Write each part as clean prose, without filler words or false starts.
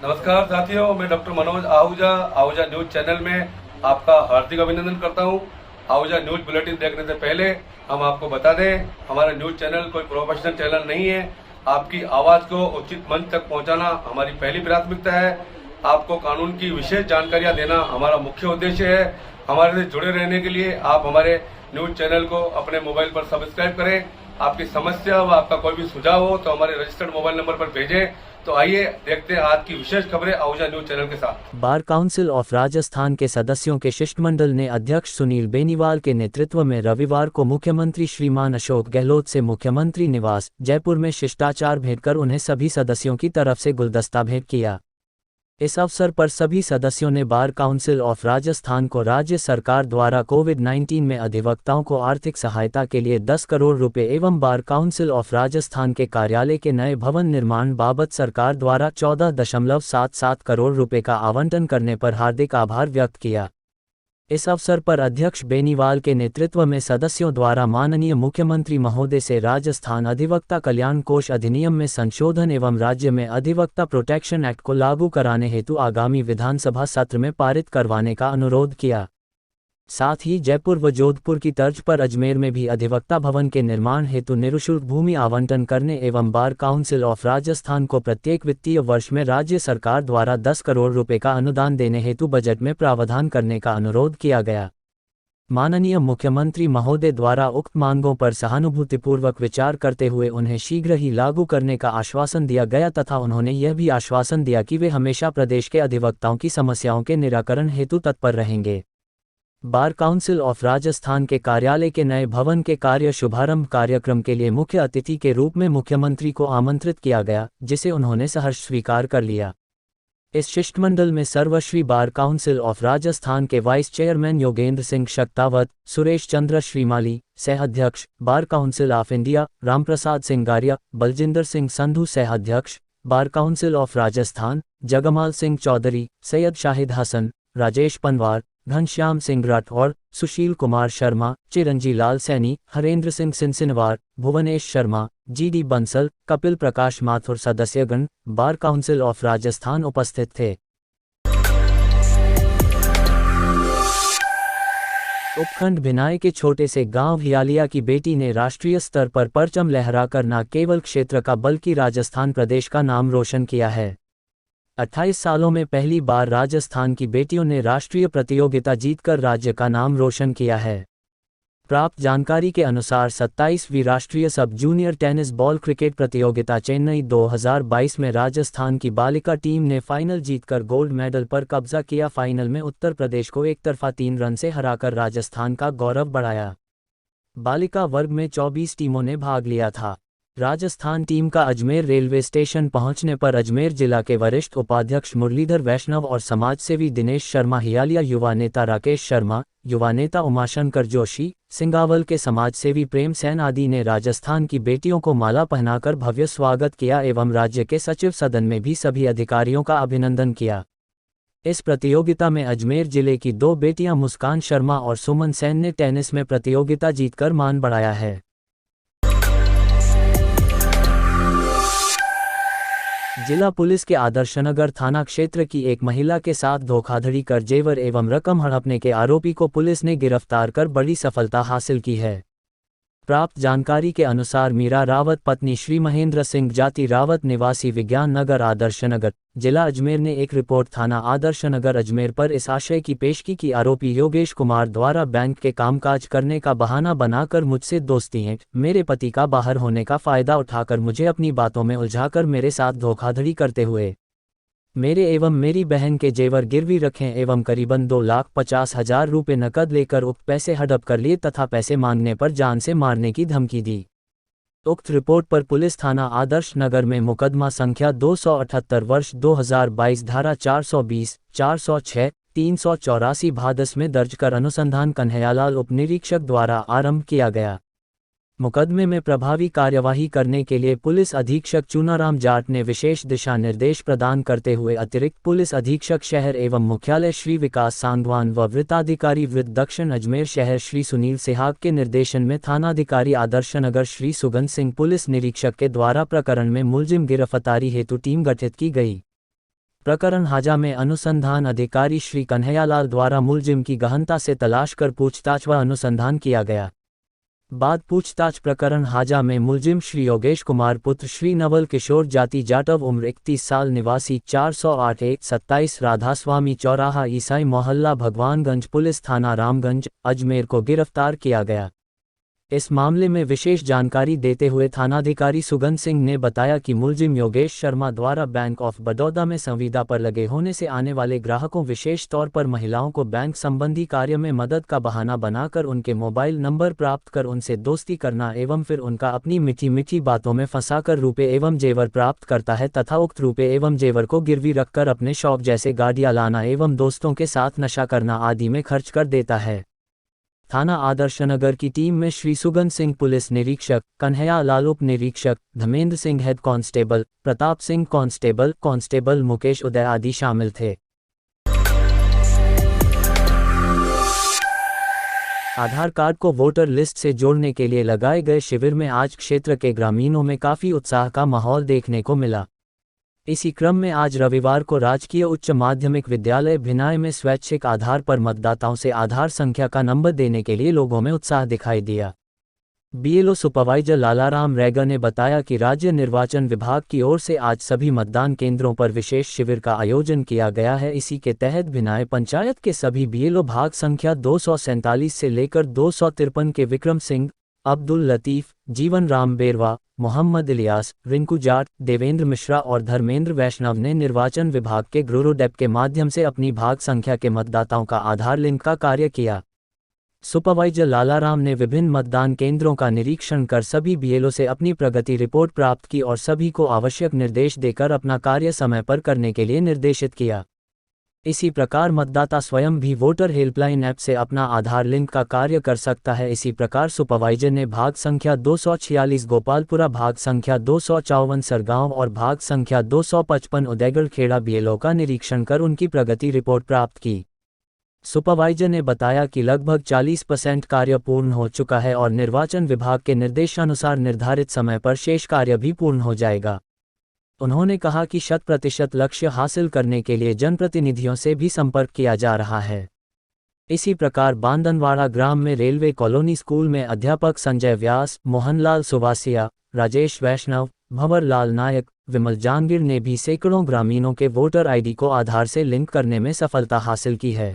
नमस्कार साथियों, मैं doctor Manoj Ahuja Ahuja news channel में आपका हार्दिक अभिनंदन करता हूं। आहूजा न्यूज बुलेटिन देखने से पहले हम आपको बता दें, हमारा न्यूज चैनल कोई प्रोफेशनल चैनल नहीं है। आपकी आवाज को उचित मंच तक पहुंचाना हमारी पहली प्राथमिकता है। आपको कानून की विशेष जानकारियां देना हमारा मुख्य उद्देश्य है। हमारे से जुड़े रहने के लिए आप हमारे न्यूज चैनल को अपने मोबाइल पर सब्सक्राइब करें। आपकी समस्या व आपका कोई भी सुझाव हो तो हमारे रजिस्टर्ड मोबाइल नंबर पर भेजें। तो आइए देखते हैं आज की विशेष खबरें आहूजा न्यूज चैनल के साथ। बार काउंसिल ऑफ राजस्थान के सदस्यों के शिष्टमंडल ने अध्यक्ष सुनील बेनीवाल के नेतृत्व में रविवार को मुख्यमंत्री श्रीमान अशोक गहलोत से मुख्यमंत्री निवास जयपुर में शिष्टाचार भेंट कर उन्हें सभी सदस्यों की तरफ से गुलदस्ता भेंट किया। इस अवसर पर सभी सदस्यों ने बार काउंसिल ऑफ राजस्थान को राज्य सरकार द्वारा कोविड-19 में अधिवक्ताओं को आर्थिक सहायता के लिए 10 करोड़ रुपए एवं बार काउंसिल ऑफ राजस्थान के कार्यालय के नए भवन निर्माण बाबत सरकार द्वारा 14.77 करोड़ रुपए का आवंटन करने पर हार्दिक आभार व्यक्त किया। इस अवसर पर अध्यक्ष बेनीवाल के नेतृत्व में सदस्यों द्वारा माननीय मुख्यमंत्री महोदय से राजस्थान अधिवक्ता कल्याण कोष अधिनियम में संशोधन एवं राज्य में अधिवक्ता प्रोटेक्शन एक्ट को लागू कराने हेतु आगामी विधानसभा सत्र में पारित करवाने का अनुरोध किया। साथ ही जयपुर व जोधपुर की तर्ज पर अजमेर में भी अधिवक्ता भवन के निर्माण हेतु निःशुल्क भूमि आवंटन करने एवं बार काउंसिल ऑफ राजस्थान को प्रत्येक वित्तीय वर्ष में राज्य सरकार द्वारा 10 करोड़ रुपए का अनुदान देने हेतु बजट में प्रावधान करने का अनुरोध किया गया। माननीय मुख्यमंत्री महोदय द्वारा उक्त मांगों पर सहानुभूतिपूर्वक विचार करते हुए उन्हें शीघ्र ही लागू करने का आश्वासन दिया गया तथा उन्होंने यह भी आश्वासन दिया कि वे हमेशा प्रदेश के अधिवक्ताओं की समस्याओं के निराकरण हेतु तत्पर रहेंगे। बार काउंसिल ऑफ राजस्थान के कार्यालय के नए भवन के कार्य शुभारंभ कार्यक्रम के लिए मुख्य अतिथि के रूप में मुख्यमंत्री को आमंत्रित किया गया, जिसे उन्होंने सहर्ष स्वीकार कर लिया। इस शिष्टमंडल में सर्वश्री बार काउंसिल ऑफ राजस्थान के वाइस चेयरमैन योगेंद्र सिंह शक्तावत, सुरेश चंद्र श्रीमाली सह अध्यक्ष, bar council of India Ramprasad Singaria, Baljinder Singh Sandhu सह अध्यक्ष, bar council of Rajasthan Jagmal Singh Chaudhary, Syed Shahid Hasan, Rajesh Panwar, Ghanshyam Singh Rathore, Sushil Kumar Sharma, Chiranji Lal Saini, Harendra Singh Sinsinwar, Bhuvnesh Sharma, GD Bansal, Kapil Prakash Mathur सदस्यगण बार काउंसिल ऑफ राजस्थान उपस्थित थे। उपखंड भिनाई के छोटे से गांव हियालिया की बेटी ने राष्ट्रीय स्तर पर परचम लहराकर न केवल क्षेत्र का बल्कि राजस्थान प्रदेश का नाम रोशन किया है। 28 सालों में पहली बार राजस्थान की बेटियों ने राष्ट्रीय प्रतियोगिता जीतकर राज्य का नाम रोशन किया है। प्राप्त जानकारी के अनुसार 27वीं राष्ट्रीय सब जूनियर टेनिस बॉल क्रिकेट प्रतियोगिता चेन्नई 2022 में राजस्थान की बालिका टीम ने फाइनल जीतकर गोल्ड मेडल पर कब्जा किया। फाइनल में उत्तर प्रदेश को एकतरफा 3 रन से हराकर राजस्थान का गौरव बढ़ाया। बालिका वर्ग में 24 टीमों ने भाग लिया था। राजस्थान टीम का अजमेर रेलवे स्टेशन पहुंचने पर अजमेर जिला के वरिष्ठ उपाध्यक्ष मुरलीधर वैष्णव और समाजसेवी दिनेश शर्मा, हियालिया युवा नेता राकेश शर्मा, युवा नेता उमाशंकर जोशी, सिंगावल के समाजसेवी प्रेम सेन आदि ने राजस्थान की बेटियों को माला पहनाकर भव्य स्वागत किया एवं राज्य के सचिव सदन में भी सभी अधिकारियों का अभिनंदन किया। इस प्रतियोगिता में अजमेर जिले की 2 बेटियां मुस्कान शर्मा और सुमन सेन ने टेनिस में प्रतियोगिता जीतकर मान बढ़ाया है। जिला पुलिस के आदर्शनगर थाना क्षेत्र की एक महिला के साथ धोखाधड़ी कर जेवर एवं रकम हड़पने के आरोपी को पुलिस ने गिरफ्तार कर बड़ी सफलता हासिल की है। प्राप्त जानकारी के अनुसार मीरा रावत पत्नी श्री महेंद्र सिंह जाति रावत निवासी विज्ञान नगर आदर्शनगर जिला अजमेर ने एक रिपोर्ट थाना आदर्शनगर अजमेर पर इस आशय की पेश की कि आरोपी योगेश कुमार द्वारा बैंक के कामकाज करने का बहाना बनाकर मुझसे दोस्ती है, मेरे पति का बाहर होने का फायदा उठाकर मुझे अपनी बातों में उलझाकर मेरे साथ धोखाधड़ी करते हुए मेरे एवं मेरी बहन के जेवर गिरवी रखें एवं करीबन 2,50,000 रुपये नकद लेकर उक्त पैसे हड़प कर लिए तथा पैसे मांगने पर जान से मारने की धमकी दी। उक्त रिपोर्ट पर पुलिस थाना आदर्श नगर में मुकदमा संख्या 278 वर्ष 2022 धारा 420, 406, 384 भादस में दर्ज कर अनुसंधान कन्हैयालाल उप निरीक्षक द्वारा आरंभ किया गया। मुकदमे में प्रभावी कार्यवाही करने के लिए पुलिस अधीक्षक चूनाराम जाट ने विशेष दिशा निर्देश प्रदान करते हुए अतिरिक्त पुलिस अधीक्षक शहर एवं मुख्यालय श्री विकास सांगवान व वृत्ताधिकारी वृत्त दक्षिण अजमेर शहर श्री सुनील सिहाग के निर्देशन में थानाधिकारी आदर्शनगर श्री सुगंध सिंह पुलिस निरीक्षक के द्वारा प्रकरण में मुलजिम गिरफ्तारी हेतु टीम गठित की गई। प्रकरण हाजा में अनुसंधान अधिकारी श्री कन्हैयालाल द्वारा मुलजिम की गहनता से तलाश कर पूछताछ व अनुसंधान किया गया। बाद पूछताछ प्रकरण हाजा में मुलजिम श्री योगेश कुमार पुत्र श्री नवल किशोर जाति जाटव उम्र 31 साल निवासी 408-127 राधास्वामी चौराहा ईसाई मोहल्ला भगवानगंज पुलिस थाना रामगंज अजमेर को गिरफ्तार किया गया। इस मामले में विशेष जानकारी देते हुए थानाधिकारी सुगंध सिंह ने बताया कि मुलजिम योगेश शर्मा द्वारा बैंक ऑफ बड़ौदा में संविदा पर लगे होने से आने वाले ग्राहकों विशेष तौर पर महिलाओं को बैंक संबंधी कार्य में मदद का बहाना बनाकर उनके मोबाइल नंबर प्राप्त कर उनसे दोस्ती करना एवं फिर उनका अपनी मीठी मीठी बातों में फंसाकर रुपए एवं जेवर प्राप्त करता है तथा उक्त रुपए एवं जेवर को गिरवी रखकर अपने शौक जैसे गाड़ियां लाना एवं दोस्तों के साथ नशा करना आदि में खर्च कर देता है। थाना आदर्शनगर की टीम में श्री सुगंध सिंह पुलिस निरीक्षक, कन्हैया लाल उप निरीक्षक, Dharmendra Singh head constable, Pratap Singh constable, constable Mukesh Uday आदि शामिल थे। आधार कार्ड को वोटर लिस्ट से जोड़ने के लिए लगाए गए शिविर में आज क्षेत्र के ग्रामीणों में काफी उत्साह का माहौल देखने को मिला। इसी क्रम में आज रविवार को राजकीय उच्च माध्यमिक विद्यालय भिनाई में स्वैच्छिक आधार पर मतदाताओं से आधार संख्या का नंबर देने के लिए लोगों में उत्साह दिखाई दिया। बीएलओ सुपरवाइजर लालाराम रैगर ने बताया कि राज्य निर्वाचन विभाग की ओर से आज सभी मतदान केंद्रों पर विशेष शिविर का आयोजन किया गया है। इसी के तहत भिनाई पंचायत के सभी बीएलओ भाग संख्या 247 से लेकर 253 के विक्रम सिंह, अब्दुल लतीफ, जीवन राम बेरवा, मोहम्मद इलियास, रिंकू जाट, देवेंद्र मिश्रा और धर्मेंद्र वैष्णव ने निर्वाचन विभाग के ग्रोरोडेप के माध्यम से अपनी भाग संख्या के मतदाताओं का आधार लिंक का कार्य किया। सुपरवाइजर लालाराम ने विभिन्न मतदान केंद्रों का निरीक्षण कर सभी बीएलओ से अपनी प्रगति रिपोर्ट प्राप्त की और सभी को आवश्यक निर्देश देकर अपना कार्य समय पर करने के लिए निर्देशित किया। इसी प्रकार मतदाता स्वयं भी वोटर हेल्पलाइन ऐप से अपना आधार लिंक का कार्य कर सकता है। इसी प्रकार सुपरवाइजर ने भाग संख्या 246 गोपालपुरा, भाग संख्या 254 सरगांव और भाग संख्या 255 उदयगढ़ खेड़ा बीएलओ का निरीक्षण कर उनकी प्रगति रिपोर्ट प्राप्त की। सुपरवाइजर ने बताया कि लगभग 40% कार्य पूर्ण हो चुका है और निर्वाचन विभाग के निर्देशानुसार निर्धारित समय पर शेष कार्य भी पूर्ण हो जाएगा। उन्होंने कहा कि 100% लक्ष्य हासिल करने के लिए जनप्रतिनिधियों से भी संपर्क किया जा रहा है। इसी प्रकार बांदनवाड़ा ग्राम में रेलवे कॉलोनी स्कूल में अध्यापक संजय व्यास, मोहनलाल सुवासिया, राजेश वैष्णव, भंवर लाल नायक, विमल जांगीर ने भी सैकड़ों ग्रामीणों के वोटर आईडी को आधार से लिंक करने में सफलता हासिल की है।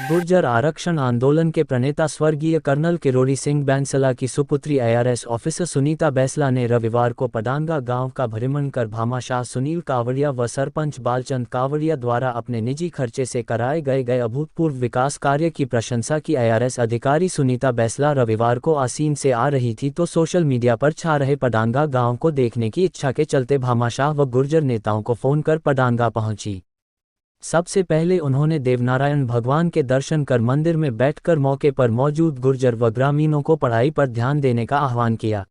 गुर्जर आरक्षण आंदोलन के प्रणेता स्वर्गीय कर्नल किरोड़ी सिंह बैंसला की सुपुत्री आईआरएस ऑफिसर सुनीता बैंसला ने रविवार को पडांगा गांव का भ्रमण कर भामाशाह सुनील कावड़िया व सरपंच बालचंद कावड़िया द्वारा अपने निजी खर्चे से कराए गए अभूतपूर्व विकास कार्य की प्रशंसा की। आईआरएस अधिकारी सुनीता बैंसला रविवार को आसीन से आ रही थी तो सोशल मीडिया पर छा रहे पडांगा गाँव को देखने की इच्छा के चलते भामाशाह व गुर्जर नेताओं को फोन कर पडांगा पहुंची। सबसे पहले उन्होंने देवनारायण भगवान के दर्शन कर मंदिर में बैठकर मौके पर मौजूद गुर्जर व ग्रामीणों को पढ़ाई पर ध्यान देने का आह्वान किया।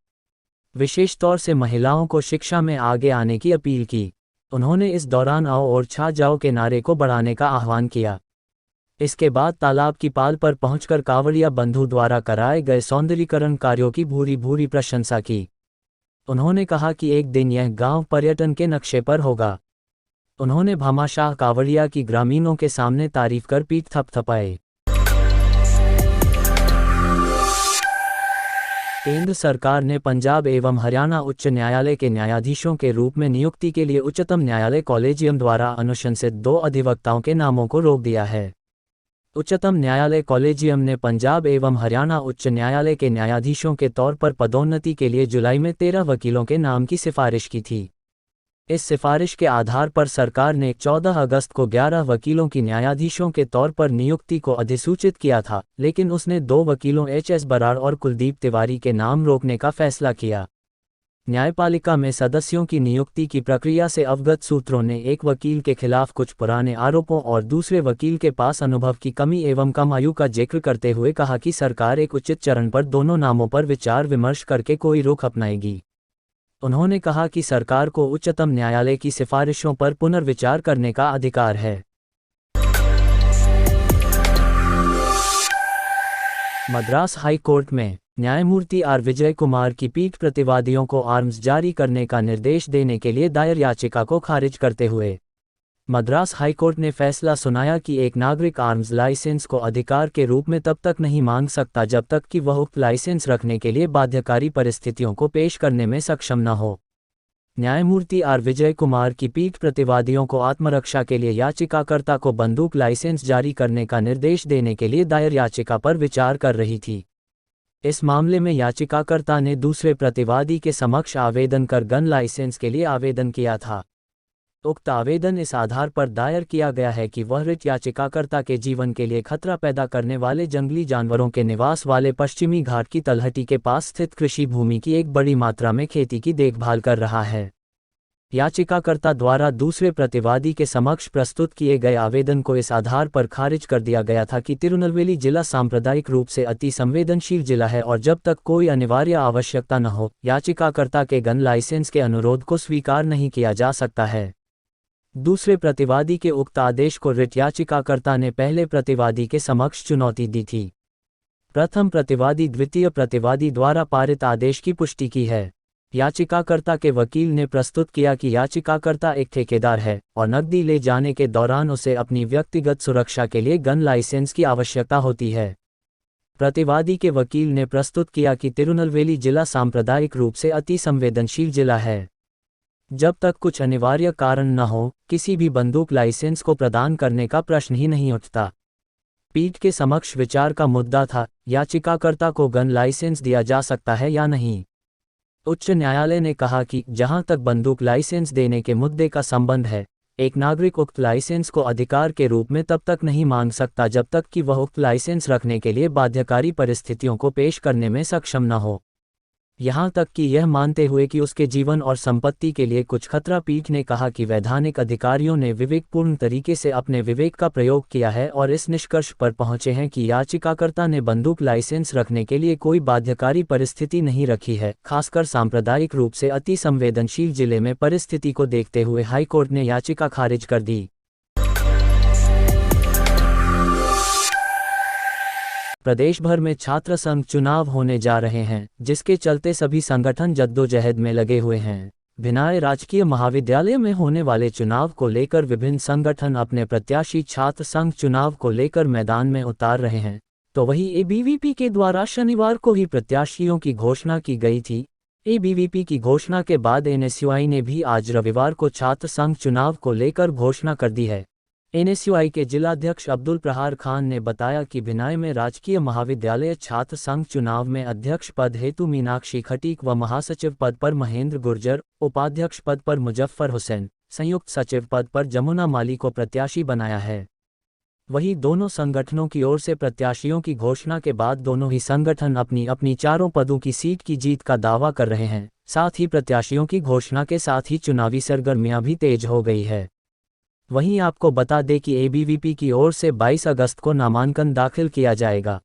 विशेष तौर से महिलाओं को शिक्षा में आगे आने की अपील की। उन्होंने इस दौरान आओ और छा जाओ के नारे को बढ़ाने का आह्वान किया। इसके बाद तालाब की पाल पर पहुंचकर कावड़िया बंधु द्वारा कराए गए सौंदर्यीकरण कार्यों की भूरी भूरी प्रशंसा की। उन्होंने कहा कि एक दिन यह गांव पर्यटन के नक्शे पर होगा। उन्होंने भामाशाह कावड़िया की ग्रामीणों के सामने तारीफ कर पीठ थपथपाए। केंद्र सरकार ने पंजाब एवं हरियाणा उच्च न्यायालय के न्यायाधीशों के रूप में नियुक्ति के लिए उच्चतम न्यायालय कॉलेजियम द्वारा अनुशंसित 2 अधिवक्ताओं के नामों को रोक दिया है। उच्चतम न्यायालय कॉलेजियम ने पंजाब एवं हरियाणा उच्च न्यायालय के न्यायाधीशों के तौर पर पदोन्नति के लिए जुलाई में 13 वकीलों के नाम की सिफारिश की थी। इस सिफारिश के आधार पर सरकार ने 14 अगस्त को 11 वकीलों की न्यायाधीशों के तौर पर नियुक्ति को अधिसूचित किया था, लेकिन उसने 2 वकीलों एच.एस. बराड़ और कुलदीप तिवारी के नाम रोकने का फैसला किया। न्यायपालिका में सदस्यों की नियुक्ति की प्रक्रिया से अवगत सूत्रों ने एक वकील के खिलाफ कुछ पुराने आरोपों और दूसरे वकील के पास अनुभव की कमी एवं कम आयु का जिक्र करते हुए कहा कि सरकार एक उचित चरण पर दोनों नामों पर विचार विमर्श करके कोई रुख अपनाएगी। उन्होंने कहा कि सरकार को उच्चतम न्यायालय की सिफारिशों पर पुनर्विचार करने का अधिकार है। मद्रास हाई कोर्ट में न्यायमूर्ति आर विजय कुमार की पीठ प्रतिवादियों को आर्म्स जारी करने का निर्देश देने के लिए दायर याचिका को खारिज करते हुए मद्रास हाईकोर्ट ने फैसला सुनाया कि एक नागरिक आर्म्स लाइसेंस को अधिकार के रूप में तब तक नहीं मांग सकता जब तक कि वह उक्त लाइसेंस रखने के लिए बाध्यकारी परिस्थितियों को पेश करने में सक्षम न हो। न्यायमूर्ति आर विजय कुमार की पीठ प्रतिवादियों को आत्मरक्षा के लिए याचिकाकर्ता को बंदूक लाइसेंस जारी करने का निर्देश देने के लिए दायर याचिका पर विचार कर रही थी। इस मामले में याचिकाकर्ता ने दूसरे प्रतिवादी के समक्ष आवेदन कर गन लाइसेंस के लिए आवेदन किया था। उक्त आवेदन इस आधार पर दायर किया गया है कि वह रिट याचिकाकर्ता के जीवन के लिए खतरा पैदा करने वाले जंगली जानवरों के निवास वाले पश्चिमी घाट की तलहटी के पास स्थित कृषि भूमि की एक बड़ी मात्रा में खेती की देखभाल कर रहा है। याचिकाकर्ता द्वारा दूसरे प्रतिवादी के समक्ष प्रस्तुत किए गए आवेदन को इस आधार पर खारिज कर दिया गया था कि तिरुनेलवेली जिला सांप्रदायिक रूप से अति संवेदनशील जिला है और जब तक कोई अनिवार्य आवश्यकता न हो, याचिकाकर्ता के गन लाइसेंस के अनुरोध को स्वीकार नहीं किया जा सकता है। दूसरे प्रतिवादी के उक्त आदेश को रिट याचिकाकर्ता ने पहले प्रतिवादी के समक्ष चुनौती दी थी। प्रथम प्रतिवादी द्वितीय प्रतिवादी द्वारा पारित आदेश की पुष्टि की है। याचिकाकर्ता के वकील ने प्रस्तुत किया कि याचिकाकर्ता एक ठेकेदार है और नकदी ले जाने के दौरान उसे अपनी व्यक्तिगत सुरक्षा के लिए गन लाइसेंस की आवश्यकता होती है। प्रतिवादी के वकील ने प्रस्तुत किया कि तिरुनेलवेली जिला सांप्रदायिक रूप से अति संवेदनशील जिला है। जब तक कुछ अनिवार्य कारण न हो, किसी भी बंदूक लाइसेंस को प्रदान करने का प्रश्न ही नहीं उठता। पीठ के समक्ष विचार का मुद्दा था, याचिकाकर्ता को गन लाइसेंस दिया जा सकता है या नहीं। उच्च न्यायालय ने कहा कि जहां तक बंदूक लाइसेंस देने के मुद्दे का संबंध है, एक नागरिक उक्त लाइसेंस को अधिकार के रूप में तब तक नहीं मांग सकता जब तक कि वह उक्त लाइसेंस रखने के लिए बाध्यकारी परिस्थितियों को पेश करने में सक्षम न हो। यहाँ तक कि यह मानते हुए कि उसके जीवन और संपत्ति के लिए कुछ खतरा। पीठ ने कहा कि वैधानिक अधिकारियों ने विवेकपूर्ण तरीके से अपने विवेक का प्रयोग किया है और इस निष्कर्ष पर पहुंचे हैं कि याचिकाकर्ता ने बंदूक लाइसेंस रखने के लिए कोई बाध्यकारी परिस्थिति नहीं रखी है। खासकर सांप्रदायिक रूप से अति संवेदनशील जिले में परिस्थिति को देखते हुए हाईकोर्ट ने याचिका खारिज कर दी। प्रदेश भर में छात्र संघ चुनाव होने जा रहे हैं, जिसके चलते सभी संगठन जद्दोजहद में लगे हुए हैं। भिनाई राजकीय महाविद्यालय में होने वाले चुनाव को लेकर विभिन्न संगठन अपने प्रत्याशी छात्र संघ चुनाव को लेकर मैदान में उतार रहे हैं, तो वहीं एबीवीपी के द्वारा शनिवार को ही प्रत्याशियों की घोषणा की गई थी। एबीवीपी की घोषणा के बाद एनएसयूआई ने भी आज रविवार को छात्र संघ चुनाव को लेकर घोषणा कर दी है। एनएसयूआई के जिलाध्यक्ष अब्दुल प्रहार खान ने बताया कि भिनाई में राजकीय महाविद्यालय छात्र संघ चुनाव में अध्यक्ष पद हेतु मीनाक्षी खटीक व महासचिव पद पर महेंद्र गुर्जर, उपाध्यक्ष पद पर मुजफ्फर हुसैन, संयुक्त सचिव पद पर जमुना माली को प्रत्याशी बनाया है। वहीं दोनों संगठनों की ओर से प्रत्याशियों की घोषणा के बाद दोनों ही संगठन अपनी अपनी चारों पदों की सीट की जीत का दावा कर रहे हैं। साथ ही प्रत्याशियों की घोषणा के साथ ही चुनावी सरगर्मियां भी तेज हो गई है। वहीं आपको बता दें कि एबीवीपी की ओर से 22 अगस्त को नामांकन दाखिल किया जाएगा।